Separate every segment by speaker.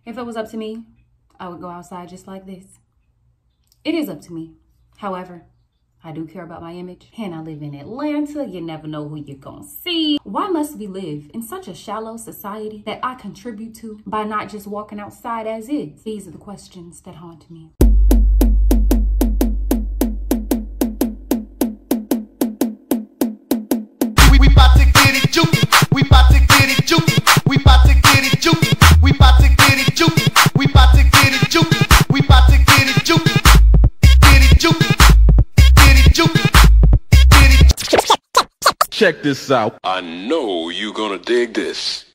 Speaker 1: If it was up to me, I would go outside just like this. It is up to me. However, I do care about my image, and I live in Atlanta. You never know who you're gonna see. Why must we live in such a shallow society that I contribute to by not just walking outside as is? These are the questions that haunt me.
Speaker 2: We bout to get it jukin'. We bout to get it jukin'. We bout to get it jukin'. We bout to get it jukin'. We bout to get it jukin'. We bout to get it jukin'. Get it jukin'.
Speaker 3: Check this out.
Speaker 4: I know you're gonna dig this.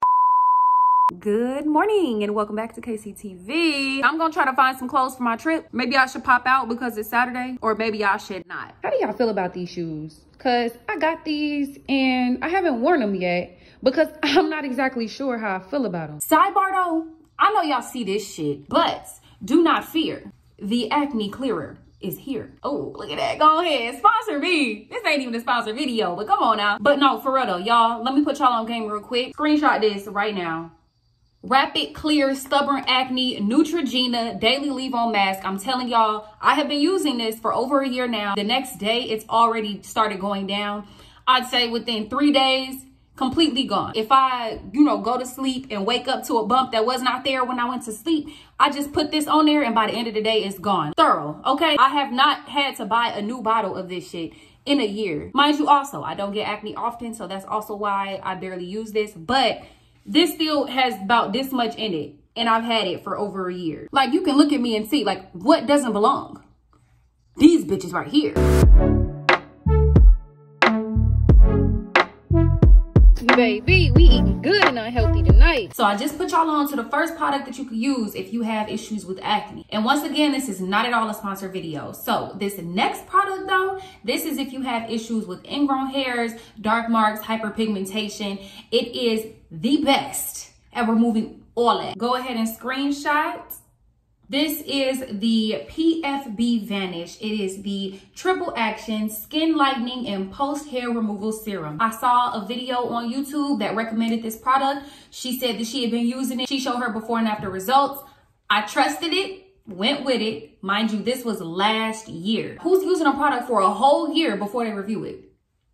Speaker 1: Good morning and welcome back to KCTV. I'm gonna try to find some clothes for my trip. Maybe I should pop out because it's Saturday, or maybe I should not. How do y'all feel about these shoes? Cause I got these and I haven't worn them yet because I'm not exactly sure how I feel about them. Sidebar though, I know y'all see this shit, but do not fear. The Acne Clearer is here. Oh, look at that. Go ahead. Sponsor me. This ain't even a sponsor video, but come on now. But no, for real though, y'all, let me put y'all on game real quick. Screenshot this right now. Rapid Clear Stubborn Acne Neutrogena Daily Leave-On Mask. I'm telling y'all, I have been using this for over a year now. The next day, it's already started going down. I'd say within 3 days, completely gone. If I, go to sleep and wake up to a bump that was not there when I went to sleep, I just put this on there and by the end of the day, it's gone. Thorough, okay? I have not had to buy a new bottle of this shit in a year. Mind you also, I don't get acne often, so that's also why I barely use this, but this still has about this much in it and I've had it for over a year. Like, you can look at me and see, like, what doesn't belong? These bitches right here. Baby, we eating good and unhealthy tonight. So I just put y'all on to the first product that you could use if you have issues with acne. And once again, this is not at all a sponsored video. So this next product though, this is if you have issues with ingrown hairs, dark marks, hyperpigmentation. It is the best at removing all that. Go ahead and screenshot. This is the PFB Vanish. It is the triple action skin lightening and post hair removal serum. I saw a video on YouTube that recommended this product. She said that she had been using it. She showed her before and after results. I trusted it, went with it. Mind you, this was last year. Who's using a product for a whole year before they review it?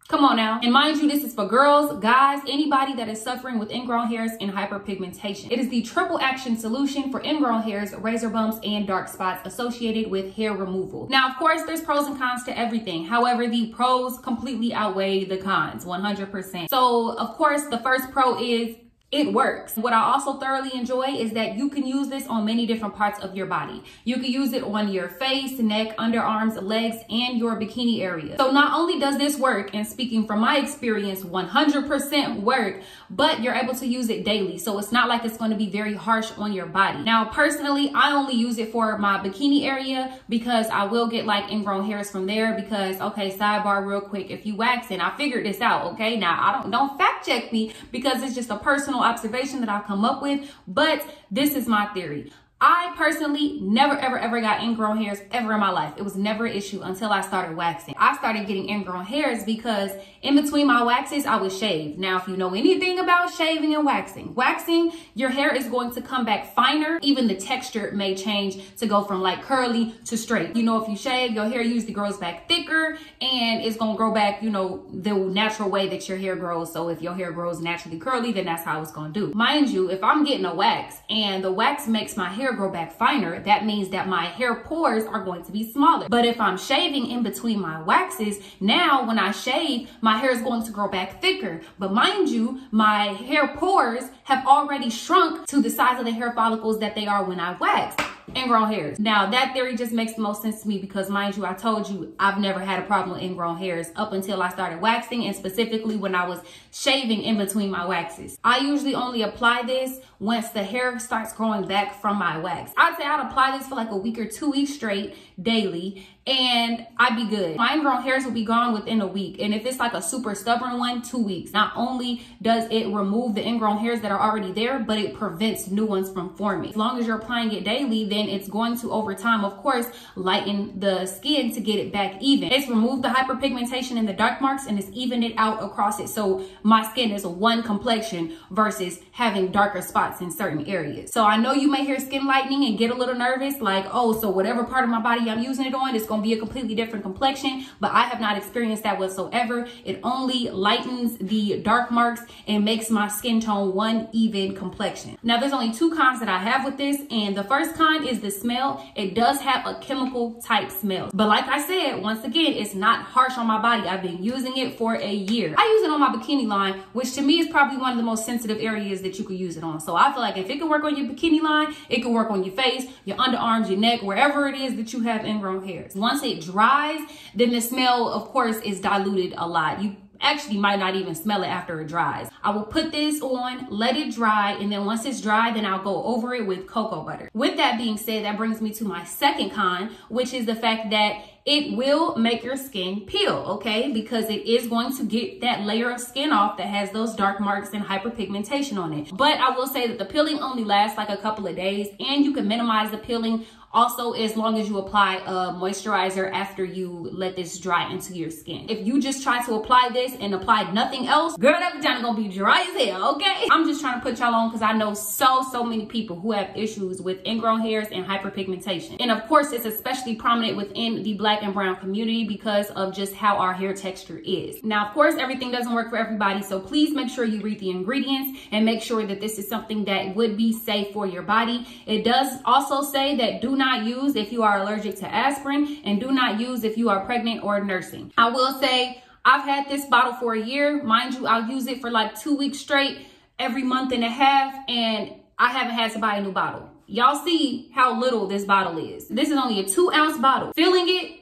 Speaker 1: Come on now. And mind you, this is for girls, guys, anybody that is suffering with ingrown hairs and hyperpigmentation. It is the triple action solution for ingrown hairs, razor bumps, and dark spots associated with hair removal. Now, of course, there's pros and cons to everything. However, the pros completely outweigh the cons, 100%. So, of course, the first pro is it works. What I also thoroughly enjoy is that you can use this on many different parts of your body. You can use it on your face, neck, underarms, legs, and your bikini area. So not only does this work, and speaking from my experience, 100% work, but you're able to use it daily. So it's not like it's going to be very harsh on your body. Now, personally, I only use it for my bikini area because I will get like ingrown hairs from there because, okay, sidebar real quick, if you waxing, I figured this out, okay? Now, I don't fact check me because it's just a personal observation that I've come up with, but this is my theory. I personally never, ever got ingrown hairs ever in my life. It was never an issue until I started waxing. I started getting ingrown hairs because in between my waxes, I would shave. Now, if you know anything about shaving and waxing, your hair is going to come back finer. Even the texture may change to go from like curly to straight. If you shave, your hair usually grows back thicker and it's going to grow back, the natural way that your hair grows. So if your hair grows naturally curly, then that's how it's going to do. Mind you, if I'm getting a wax and the wax makes my hair grow back finer, that means that my hair pores are going to be smaller. But if I'm shaving in between my waxes, now when I shave, my hair is going to grow back thicker. But mind you, my hair pores have already shrunk to the size of the hair follicles that they are when I wax. Ingrown hairs. Now that theory just makes the most sense to me because mind you, I told you I've never had a problem with ingrown hairs up until I started waxing, and specifically when I was shaving in between my waxes. I usually only apply this once the hair starts growing back from my wax. I'd say I'd apply this for like a week or 2 weeks straight daily and I'd be good. My ingrown hairs will be gone within a week. And if it's like a super stubborn one, 2 weeks. Not only does it remove the ingrown hairs that are already there, but it prevents new ones from forming. As long as you're applying it daily, then it's going to, over time, of course, lighten the skin to get it back even. It's removed the hyperpigmentation and the dark marks, and it's evened it out across it. So my skin is a one complexion versus having darker spots in certain areas. So I know you may hear skin lightening and get a little nervous, like, oh, so whatever part of my body I'm using it on, it's going to be a completely different complexion. But I have not experienced that whatsoever. It only lightens the dark marks and makes my skin tone one even complexion. Now, there's only two cons that I have with this, and the first con is the smell. It does have a chemical type smell, but like I said, once again, it's not harsh on my body. I've been using it for a year. I use it on my bikini line, which to me is probably one of the most sensitive areas that you could use it on. So I feel like if it can work on your bikini line, it can work on your face, your underarms, your neck, wherever it is that you have ingrown hairs. Once it dries, then the smell, of course, is diluted a lot. You actually might not even smell it after it dries. I will put this on, let it dry, and then once it's dry, then I'll go over it with cocoa butter. With that being said, that brings me to my second con, which is the fact that it will make your skin peel, okay? Because it is going to get that layer of skin off that has those dark marks and hyperpigmentation on it. But I will say that the peeling only lasts like a couple of days, and you can minimize the peeling also as long as you apply a moisturizer after you let this dry into your skin. If you just try to apply this and apply nothing else, girl, that vagina gonna be dry as hell, okay? I'm just trying to put y'all on because I know so many people who have issues with ingrown hairs and hyperpigmentation. And of course, it's especially prominent within the Black and brown community because of just how our hair texture is. Now, of course, everything doesn't work for everybody, so please make sure you read the ingredients and make sure that this is something that would be safe for your body. It does also say that do not use if you are allergic to aspirin, and do not use if you are pregnant or nursing. I will say I've had this bottle for a year. Mind you, I'll use it for like 2 weeks straight every month and a half, and I haven't had to buy a new bottle. Y'all see how little this bottle is. This is only a 2-ounce bottle. Filling it,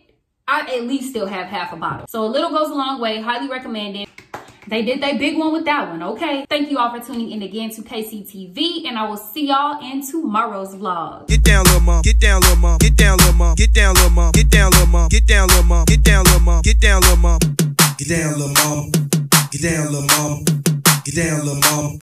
Speaker 1: I at least still have half a bottle. So a little goes a long way. Highly recommend it. They did their big one with that one, okay? Thank you all for tuning in again to KCTV, and I will see y'all in tomorrow's vlog.
Speaker 3: Get down, little mom. Get down, little mom. Get down, little mom. Get down, little mom. Get down, little mom. Get down, little mom. Get down, little mom. Get down, little mom. Get down, little mom. Get down, little mom. Get down, little mom.